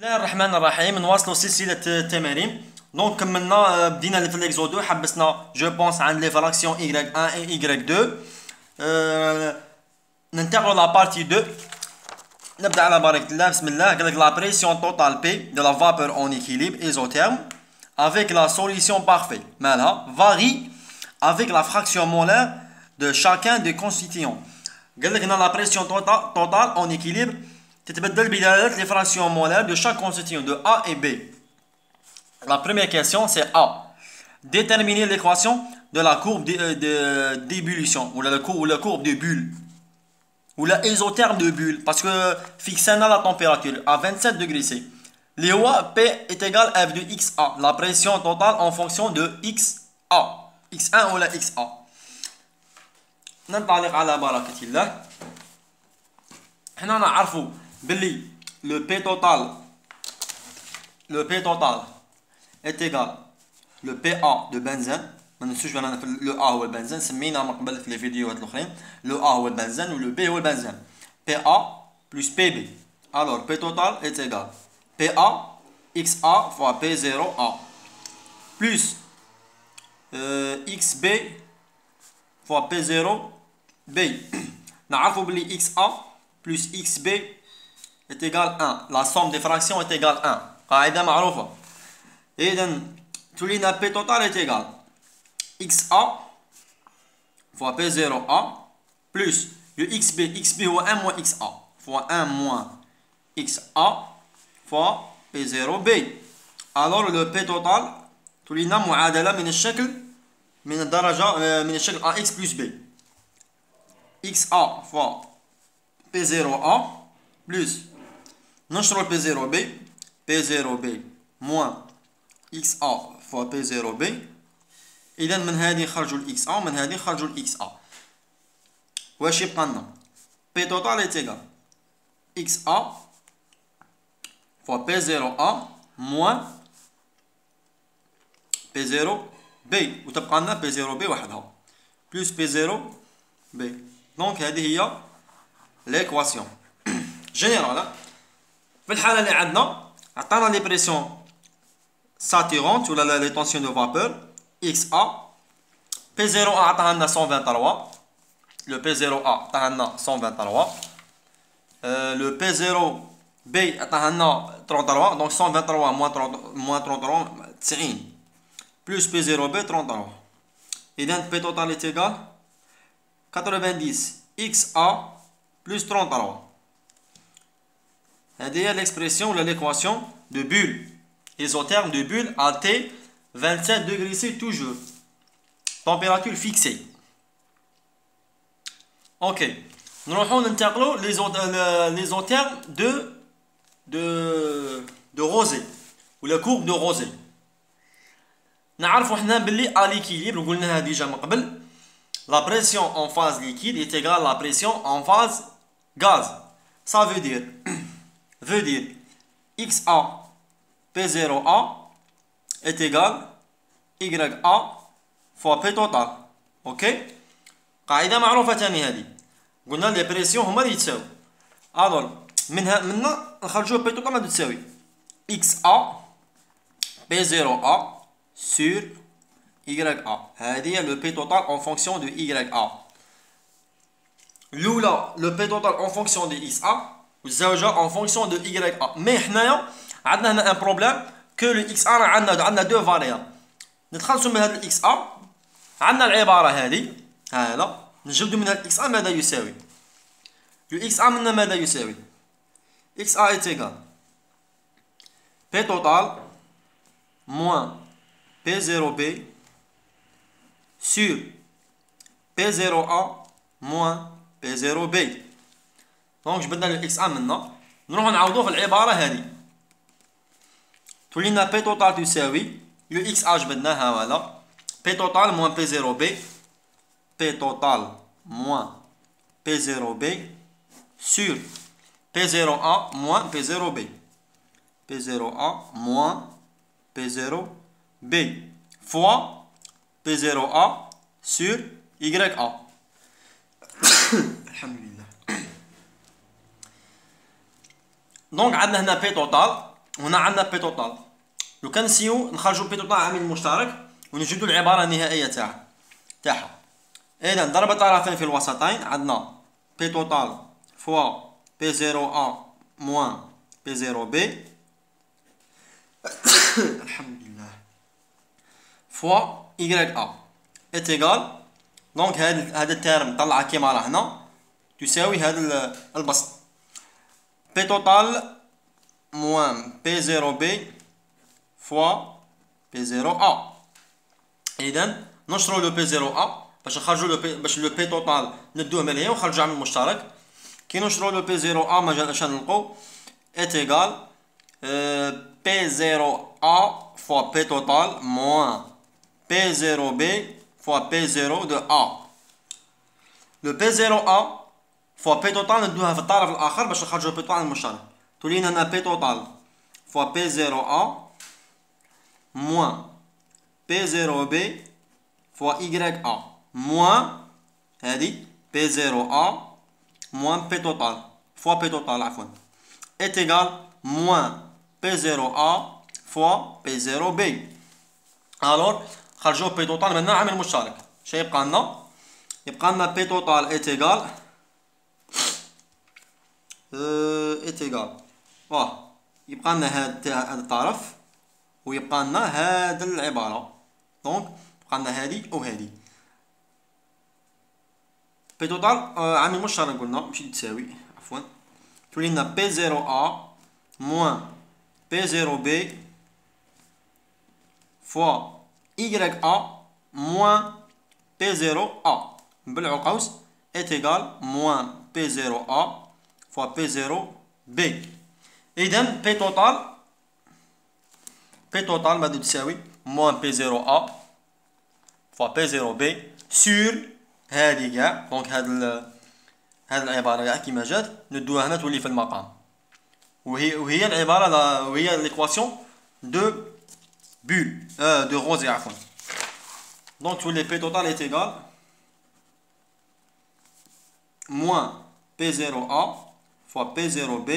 بسم الله الرحمن الرحيم نواصلوا سلسلة التمارين. دونك كملنا بدينا في ليكزو 2 حبسنا جو بونس عند لي فراكسيون y1 et y2. ننتقلوا لا بارتي 2. نبدا على بركة الله. بسم الله. قال لك لا بريسيون توتال P de la vapeur en équilibre isotherme avec la solution parfaite مالها varie avec la fraction molaire de chacun des constituants. قال لك هنا la pression totale en équilibre تتبدل بدلالة les fractions molaires de chaque constituant de A et B. La première question c'est A. Déterminer l'équation de la courbe d'ébullition ou la courbe de bulle ou la isotherme de bulle parce que fixons la température à 27 degrés C. L'IOA P est égal à F de XA, la pression totale en fonction de XA, X1 ou la XA. ننطلق على بركة الله. حنا نعرفوا باللي le P total est égal le PA de benzène. ما ننسوش بأن le A هو البنزين سمينا من قبل في لي فيديوهات الأخرين le A هو البنزين و le B هو البنزين. PA plus PB. Alors P total est égal PA XA fois P0A plus XB fois P0B. نعرفوا باللي XA plus XB est égal 1. La somme des fractions est égale 1. قاعدة معروفة. إذا تولينا P total est égal XA fois P0A plus le XB هو 1 moins XA fois 1 moins XA fois P0B. Alors le P total تولينا معادلة من الشكل من الشكل AX plus B. XA fois P0A plus نشر P0B P0B moins XA fois P0B. إذا من هذه نخرجوا ال XA ومن هذه نخرجوا ال XA. واش يبقى لنا P total est égal XA fois P0A moins P0B وتبقى لنا P0B وحدها plus P0B. دونك هذه هي l'équation générale. في الحالة اللي عطانا لي بريسيون ساتيرونت ولا لي طونسيون دو فابور XA P0A عطاها لنا 123. le P0A عطاها لنا 123. le P0B عطاها لنا 33. donc 123 moins 33 90 plus P0B 33. إذا P total est égal 90 XA plus 33. هذه هي l'expression ou l'équation de bulle isotherme de bulle à T 27 degrés C toujours. Température fixée. Ok. نروحو ننتقلو l'isotherme de rosée ou la courbe de rosée. نعرفو حنا باللي à l'équilibre قلناها ديجا من قبل la pression en phase liquide est égale à la pression en phase gaz. Ça veut dire XA P0A est égal YA fois P total. اوكي قاعده معروفه ثاني هذه. قلنا لي بريسيون هما اللي يتساوي. الوغ منا نخرجوا P total ما تساوي XA P0A sur YA. هذه هي لو P total en fonction de YA. الاولى لو P total en fonction de XA والزوجه en fonction de YA. مي حنايا عندنا هنا ان بروبليم كو لو XA عندنا دو فاريابل. نتخلصوا من هذا ال XA عندنا العباره هذه هذا نجبدوا من هذا ال XA ماذا يساوي. لو XA منا ماذا يساوي XA est égal P total moins P0B sur P0A moins P0B. دونك جبدنا لو XA منا نروحو نعوضوه في العبارة هذه. تولينا P total تساوي لو XA جبدناها ولا P total moins P0B P total moins P0B sur P0A moins P0B P0A moins P0B fois P0A sur YA. الحمد لله. دونك عندنا هنا P total هنا عندنا بي توتال. لو كان نسيو نخرجوا بي توتال عامل مشترك ونوجدوا العباره النهائيه تاعها. اذا ضرب طرفين في الوسطين عندنا بي توتال فوا بي 0 ا موان بي 0 بي الحمد لله فوا y ا est égal. دونك هذا الترم طلع كيما راه هنا تساوي هذا البسط بي توتال موان بي 0 بي فوا بي 0 ا. اذا نشروا لو بي 0 ا باش نخرجوا باش لو بي توتال ندوه من هنا ونخرجوا عامل مشترك. كي نشروا لو بي 0 ا ما جاش نلقوا est égal P0A fois P total moins P0B fois P0 de A. Le P0A fois P total ندوها في الطرف الآخر باش نخرجوا P total المشترك. تولي لنا P total fois P0A moins P0B fois YA moins هذه P0A moins P total fois P total عفوا est égal moins P0A fois P0B. alors خرجوا P total maintenant عامل مشترك. شنو يبقى لنا؟ يبقى لنا P total est égal واه يبقى لنا هذا الطرف ويبقى لنا هذه العبارة. دونك يبقى لنا هذه وهذه P total عامل مشترك قلنا ماشي تساوي عفوا تولي لنا P0A moins P0B fois YA moins P0A بالعو قوس est égal moins P0A fois P0B. إذا P total ما تساوي moins P0A fois P0B sur هذه كاع. دونك هذه العبارة كاع كيما جات ندوها هنا تولي في المقام وهي العبارة وهي ليكواسيون دو بول دو روزي عفوا. دونك تولي P total est égal moins P0A fois P0B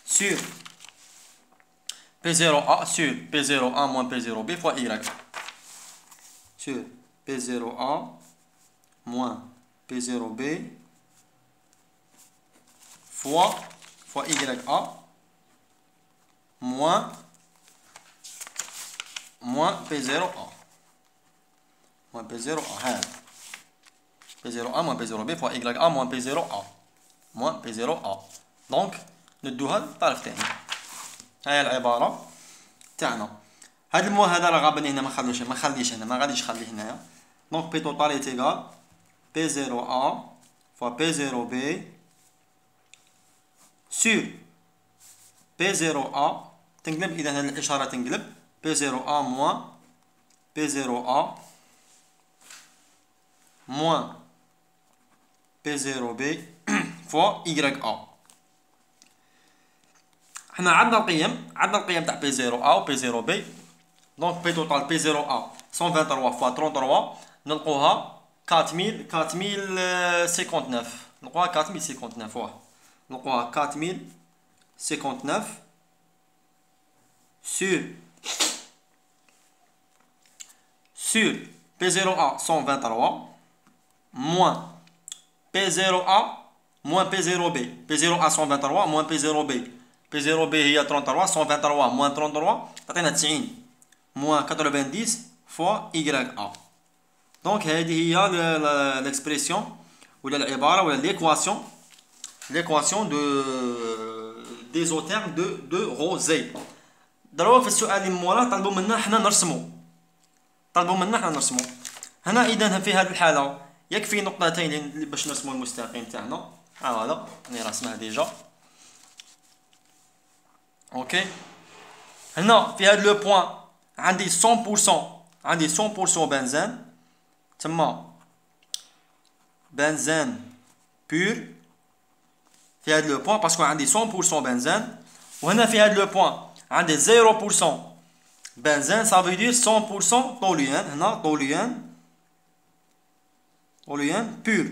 sur P0A sur P0A moins P0B fois Y sur P0A moins P0B fois YA moins P0A moins P0A هذا P0A moins P0B fois YA moins P0A moins P0A. دونك ندوها للطرف الثاني. هاي العبارة تاعنا. هاد المو هذا راه غابني هنا ما خليش هنا ما غاديش نخليه هنايا. دونك P total est égal P0A fois P0B sur P0A تنقلب. إذا هذه الإشارة تنقلب P0A moins P0A moins P0B fois YA. حنا عندنا القيم تاع P0A و P0B. دونك P total P0A 123 fois 33 نلقوها 4059 نلقوها 4059 واه نلقوها 4059 sur P0A 123 moins P0A moins P0B P0A 123 moins P0B P0B هي 33 123 moins 33 تعطينا 90 moins 90 fois YA. دونك هذه هي ليكسبرسيون ولا العبارة ولا l'équation des isothermes de Rosé. دروك في السؤال اللي موراه طلبوا منا حنا نرسمو هنا. إذا في هذه الحالة يكفي نقطتين باش نرسمو المستقيم تاعنا. هذا راني راسمه ديجا. اوكي هنا في هذا لو بوين عندي 100% بنزين تما بنزين بور في هذا لو بوين باسكو عندي 100% بنزين. وهنا في هذا لو بوين عندي 0% بنزين ça veut dire 100% طوليان. هنا طوليان بور.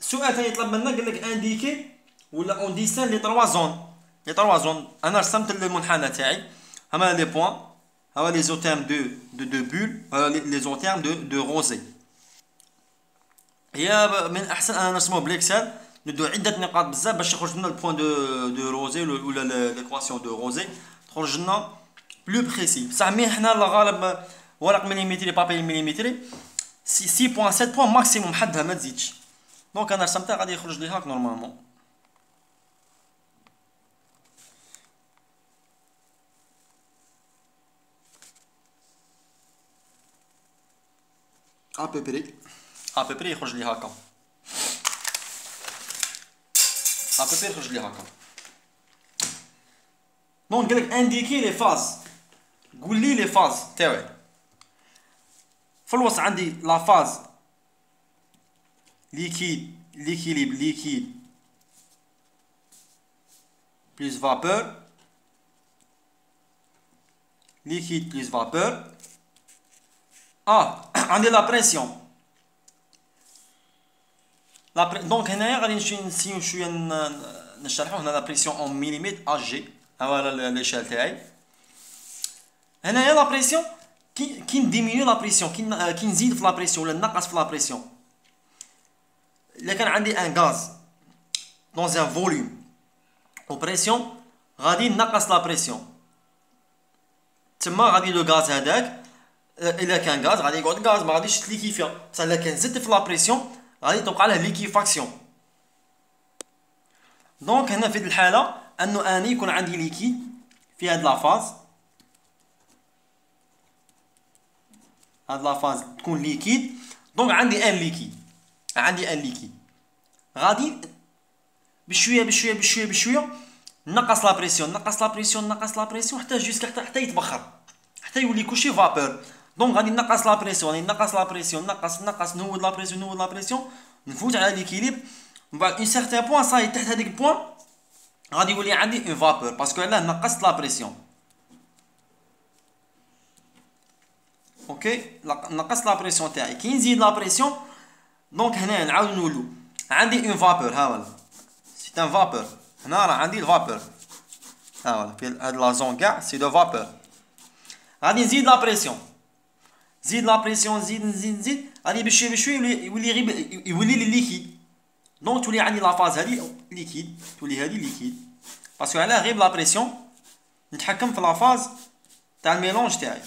السؤال ثاني يطلب منا قال لك انديكي ولا اون ديسان لي 3 زون. لي 3 زون انا رسمت المنحنى تاعي. هما لي بوين، هما لي زوتيرم دو بول، لي زوتيرم دو روزي. هي من الاحسن انا نرسموه بالاكسل، ندو عده نقاط بزاف باش يخرج لنا البوين دو روزي ولا ليكواسيون دو روزي تخرج لنا بلو بريسي. بصح مي حنا الغالب ورق مليمتري بابي مليمتري 6.7 بوين ماكسيموم حدها ما تزيدش. دونك انا رسمتها غادي يخرج لي هاك نورمالمون. ابيبري يخرج لي هاكا، ابيبري يخرج لي هاكا. دونك قالك انديكي لي فاز، قول لي لي فاز تاعي. في الوسط عندي لا فاز ليكيد، ليكيليب ليكيد بلس فابور، ليكيد بلس فابور. عندي لا بريسيون. دونك هنايا غادي نسيو شويه نشرحو. هنا لا بريسيون اون مليمتر ا جي، ها هو ليشال تاعي. هنايا لا بريسيون كي نديمينيو لا بريسيون، كي نزيد في لا بريسيون ولا نقص في لا بريسيون. الا كان عندي ان غاز دون ان فوليوم او بريسيون غادي نقص لا بريسيون، تما غادي لو غاز هذاك الا كان غاز غادي يقعد غاز ما غاديش تليكيفيا. بصح الا كان زدت في لا بريسيون غادي توقع له ليكيفاكسيون. دونك هنا في هذه الحاله انه اني يكون عندي ليكيد في هاد لا فاز، هاد لا فاز تكون ليكيد. دونك عندي ان ليكيد، غادي بشويه بشويه بشويه بشويه نقص لا بريسيون حتى جوسكا حتى يتبخر، حتى يولي كلشي فابور. دونك غادي نقص لا بريسيون نقص نود لا بريسيون نفوت على ليكيليب. من بعد اون سيغتان بوين صاي تحت هذيك البوين غادي يولي عندي اون فابور باسكو علاه نقصت لا بريسيون. اوكي نقص لا بريسيون تاعي. كي نزيد لا بريسيون دونك هنا نعاود نولو عندي اون فابور. ها ولا سي ان فابور. هنا راه عندي الفابور، ها ولا في هاد لا زون كاع سي دو فابور. غادي نزيد لا بريسيون، نزيد غادي بشويه بشويه يولي لي ليكيد. دونك تولي عندي لا فاز هادي ليكيد، تولي هادي ليكيد باسكو علاه غير لا بريسيون نتحكم في لا فاز تاع الميلونج تاعي.